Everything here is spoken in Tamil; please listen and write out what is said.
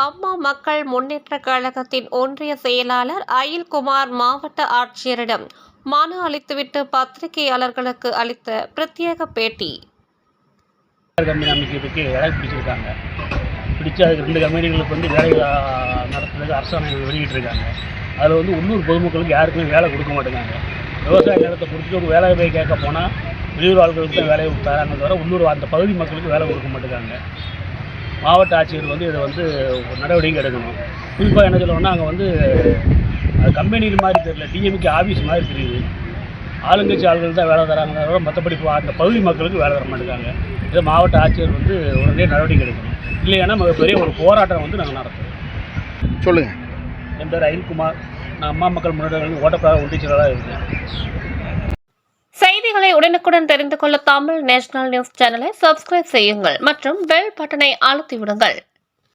அம்மா மக்கள் முன்னேற்றக் கழகத்தின் ஒன்றிய செயலாளர் அயில்குமார் மாவட்ட ஆட்சியரிடம் மனு அளித்துவிட்டு பத்திரிகையாளர்களுக்கு அளித்த பிரத்யேக பேட்டி. கம்பெனி அமைக்கிறதுக்கு வேலை பிடிச்சிருக்காங்க. பிடிச்சி அதுக்கு 2 கம்பெனிகளுக்கு வேலை நடத்துறதுக்கு அரசாங்கம் வெளியிட்டிருக்காங்க. அதில் உள்ளூர் பொதுமக்களுக்கு யாருக்குமே வேலை கொடுக்க மாட்டேங்காங்க. விவசாய நிலத்தை கொடுத்துட்டு வேலை போய் கேட்க போனால் வெளியூர் ஆட்களுக்கு தான் வேலையை தராங்க தவிர உள்ளூர் அந்த பகுதி மக்களுக்கு வேலை கொடுக்க மாட்டேங்காங்க. மாவட்ட ஆட்சியர் இதை ஒரு நடவடிக்கை எடுக்கணும். குறிப்பாக என்ன சொல்லணும்னா அங்கே அது கம்பெனிகள் மாதிரி தெரியல, டிஎம்கே ஆஃபீஸ் மாதிரி தெரியுது. ஆளுங்கட்சி ஆளுகள் தான் வேலை தராங்க தவிர மற்றபடி அந்த பகுதி மக்களுக்கு வேலை தர மாட்டேங்காங்க. இதை மாவட்ட ஆட்சியர் உடனே நடவடிக்கை எடுக்கணும். இல்லைன்னா பெரிய ஒரு போராட்டம் நாங்கள் நடத்துகிறோம். சொல்லுங்கள். என் பேர் அயில்குமார். நான் அம்மா மக்கள் முன்னேற்ற ஓட்டப்பிராக ஒன்றிய செயலாளராக இருக்கேன். செய்திகளை உடனுக்குடன் தெரிந்து கொள்ள தமிழ் நேஷனல் நியூஸ் சேனலை சப்ஸ்கிரைப் செய்யுங்கள் மற்றும் பெல் பட்டனை அழுத்தி விடுங்கள்.